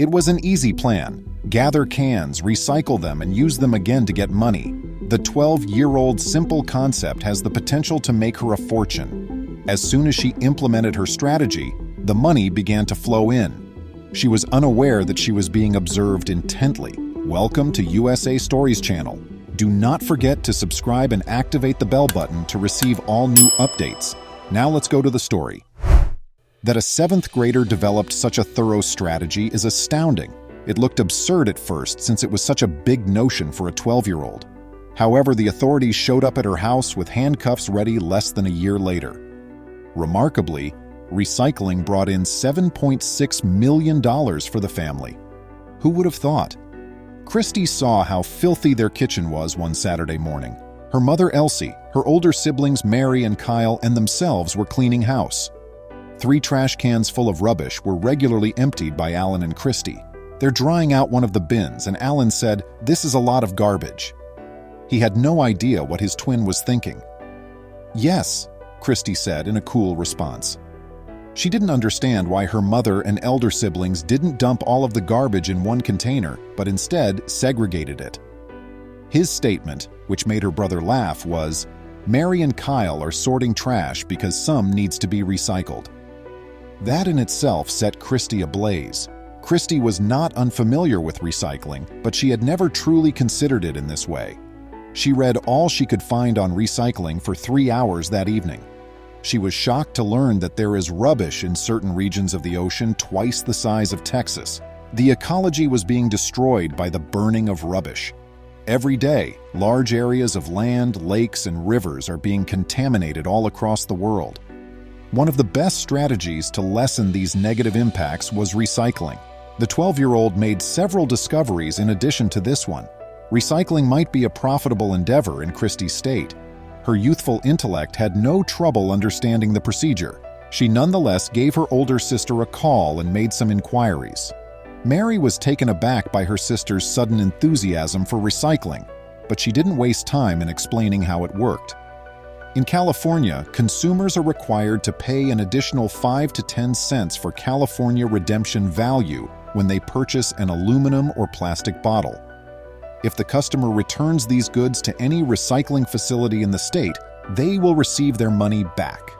It was an easy plan. Gather cans, recycle them, and use them again to get money. The 12-year-old simple concept has the potential to make her a fortune. As soon as she implemented her strategy, the money began to flow in. She was unaware that she was being observed intently. Welcome to USA Stories channel. Do not forget to subscribe and activate the bell button to receive all new updates. Now let's go to the story. That a 7th grader developed such a thorough strategy is astounding. It looked absurd at first since it was such a big notion for a 12-year-old. However, the authorities showed up at her house with handcuffs ready less than a year later. Remarkably, recycling brought in $7.6 million for the family. Who would have thought? Christy saw how filthy their kitchen was one Saturday morning. Her mother Elsie, her older siblings Mary and Kyle, and themselves were cleaning house. 3 trash cans full of rubbish were regularly emptied by Alan and Christy. They're drying out one of the bins, and Alan said, "This is a lot of garbage." He had no idea what his twin was thinking. "Yes," Christy said in a cool response. She didn't understand why her mother and elder siblings didn't dump all of the garbage in one container, but instead segregated it. His statement, which made her brother laugh, was, "Mary and Kyle are sorting trash because some needs to be recycled." That in itself set Christy ablaze. Christy was not unfamiliar with recycling, but she had never truly considered it in this way. She read all she could find on recycling for 3 hours that evening. She was shocked to learn that there is rubbish in certain regions of the ocean twice the size of Texas. The ecology was being destroyed by the burning of rubbish. Every day, large areas of land, lakes, and rivers are being contaminated all across the world. One of the best strategies to lessen these negative impacts was recycling. The 12-year-old made several discoveries in addition to this one. Recycling might be a profitable endeavor in Christy's state. Her youthful intellect had no trouble understanding the procedure. She nonetheless gave her older sister a call and made some inquiries. Mary was taken aback by her sister's sudden enthusiasm for recycling, but she didn't waste time in explaining how it worked. In California, consumers are required to pay an additional 5 to 10 cents for California redemption value when they purchase an aluminum or plastic bottle. If the customer returns these goods to any recycling facility in the state, they will receive their money back.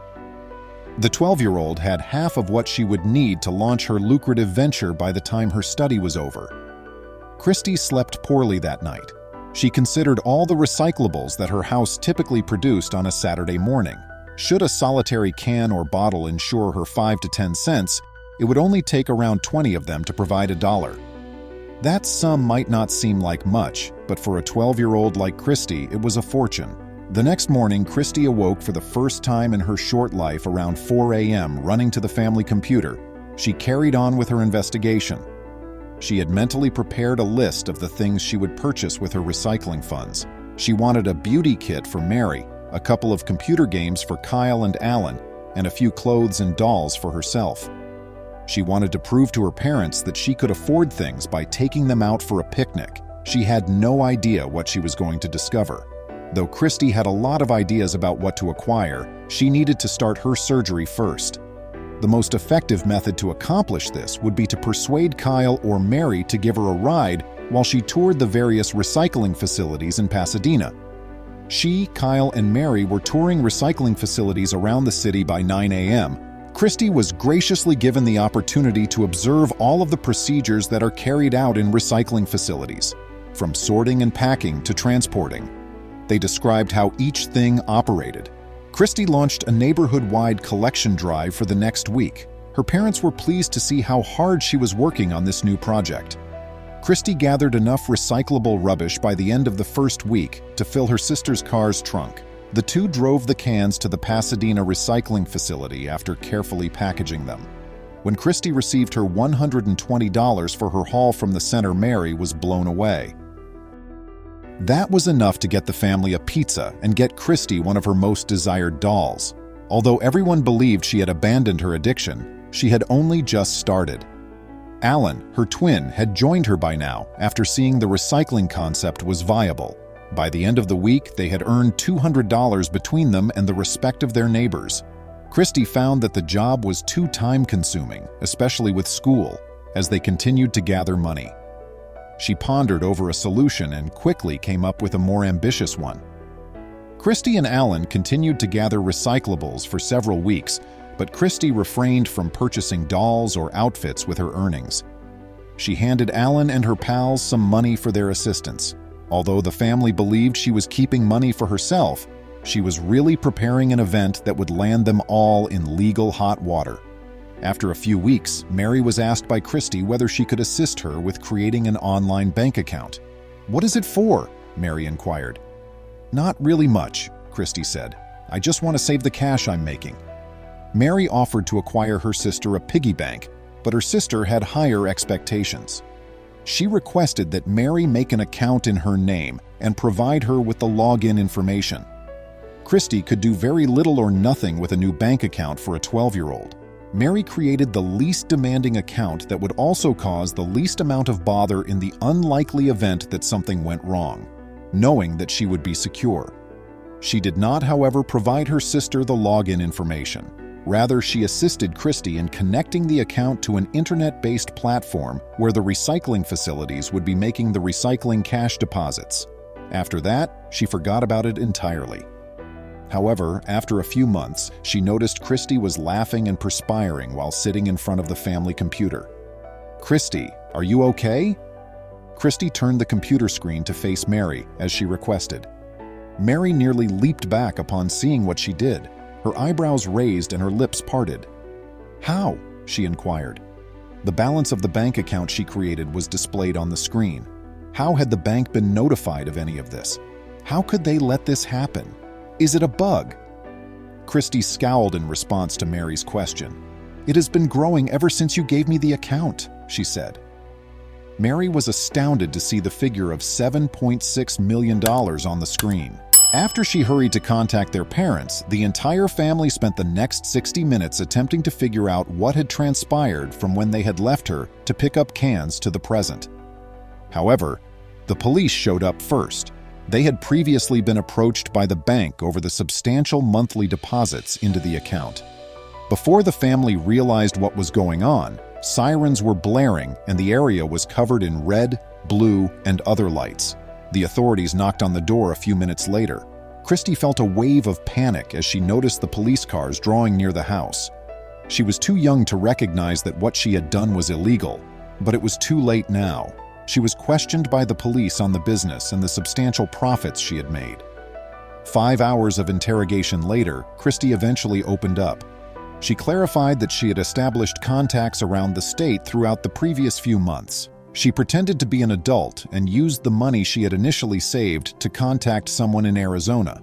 The 12-year-old had half of what she would need to launch her lucrative venture by the time her study was over. Christy slept poorly that night. She considered all the recyclables that her house typically produced on a Saturday morning. Should a solitary can or bottle ensure her 5 to 10 cents, it would only take around 20 of them to provide $1. That sum might not seem like much, but for a 12-year-old like Christy, it was a fortune. The next morning, Christy awoke for the first time in her short life around 4 a.m., running to the family computer. She carried on with her investigation. She had mentally prepared a list of the things she would purchase with her recycling funds. She wanted a beauty kit for Mary, a couple of computer games for Kyle and Alan, and a few clothes and dolls for herself. She wanted to prove to her parents that she could afford things by taking them out for a picnic. She had no idea what she was going to discover. Though Christy had a lot of ideas about what to acquire, she needed to start her surgery first. The most effective method to accomplish this would be to persuade Kyle or Mary to give her a ride while she toured the various recycling facilities in Pasadena. She, Kyle, and Mary were touring recycling facilities around the city by 9 a.m. Christy was graciously given the opportunity to observe all of the procedures that are carried out in recycling facilities, from sorting and packing to transporting. They described how each thing operated. Christy launched a neighborhood-wide collection drive for the next week. Her parents were pleased to see how hard she was working on this new project. Christy gathered enough recyclable rubbish by the end of the first week to fill her sister's car's trunk. The two drove the cans to the Pasadena recycling facility after carefully packaging them. When Christy received her $120 for her haul from the center, Mary was blown away. That was enough to get the family a pizza and get Christy one of her most desired dolls. Although everyone believed she had abandoned her addiction, she had only just started. Alan, her twin, had joined her by now after seeing the recycling concept was viable. By the end of the week, they had earned $200 between them and the respect of their neighbors. Christy found that the job was too time-consuming, especially with school. as they continued to gather money. She pondered over a solution and quickly came up with a more ambitious one. Christy and Alan continued to gather recyclables for several weeks, but Christy refrained from purchasing dolls or outfits with her earnings. She handed Alan and her pals some money for their assistance. Although the family believed she was keeping money for herself, she was really preparing an event that would land them all in legal hot water. After a few weeks, Mary was asked by Christy whether she could assist her with creating an online bank account. "What is it for?" Mary inquired. "Not really much," Christy said. "I just want to save the cash I'm making." Mary offered to acquire her sister a piggy bank, but her sister had higher expectations. She requested that Mary make an account in her name and provide her with the login information. Christy could do very little or nothing with a new bank account for a 12-year-old. Mary created the least demanding account that would also cause the least amount of bother in the unlikely event that something went wrong, knowing that she would be secure. She did not, however, provide her sister the login information. Rather, she assisted Christy in connecting the account to an internet-based platform where the recycling facilities would be making the recycling cash deposits. After that, she forgot about it entirely. However, after a few months, she noticed Christy was laughing and perspiring while sitting in front of the family computer. "Christy, are you okay?" Christy turned the computer screen to face Mary, as she requested. Mary nearly leaped back upon seeing what she did, her eyebrows raised and her lips parted. "How?" she inquired. The balance of the bank account she created was displayed on the screen. How had the bank been notified of any of this? How could they let this happen? Is it a bug? Christy scowled in response to Mary's question. "It has been growing ever since you gave me the account," she said. Mary was astounded to see the figure of $7.6 million on the screen. After she hurried to contact their parents, the entire family spent the next 60 minutes attempting to figure out what had transpired from when they had left her to pick up cans to the present. However, the police showed up first. They had previously been approached by the bank over the substantial monthly deposits into the account. Before the family realized what was going on, sirens were blaring and the area was covered in red, blue, and other lights. The authorities knocked on the door a few minutes later. Christy felt a wave of panic as she noticed the police cars drawing near the house. She was too young to recognize that what she had done was illegal, but it was too late now. She was questioned by the police on the business and the substantial profits she had made. 5 hours of interrogation later, Christy eventually opened up. She clarified that she had established contacts around the state throughout the previous few months. She pretended to be an adult and used the money she had initially saved to contact someone in Arizona.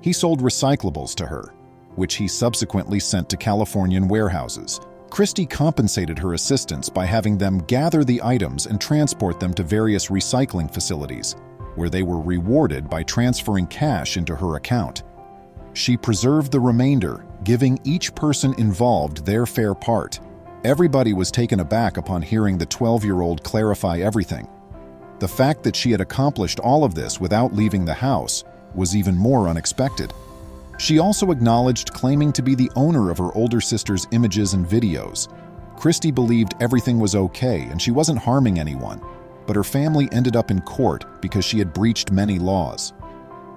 He sold recyclables to her, which he subsequently sent to Californian warehouses. Christy compensated her assistants by having them gather the items and transport them to various recycling facilities, where they were rewarded by transferring cash into her account. She preserved the remainder, giving each person involved their fair part. Everybody was taken aback upon hearing the 12-year-old clarify everything. The fact that she had accomplished all of this without leaving the house was even more unexpected. She also acknowledged claiming to be the owner of her older sister's images and videos. Christy believed everything was okay and she wasn't harming anyone, but her family ended up in court because she had breached many laws.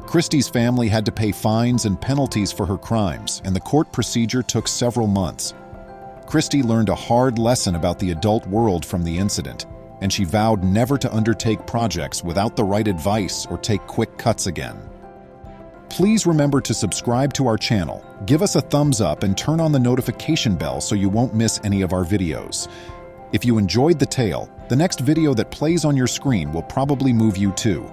Christy's family had to pay fines and penalties for her crimes, and the court procedure took several months. Christy learned a hard lesson about the adult world from the incident, and she vowed never to undertake projects without the right advice or take quick cuts again. Please remember to subscribe to our channel, give us a thumbs up, and turn on the notification bell so you won't miss any of our videos. If you enjoyed the tale, the next video that plays on your screen will probably move you too.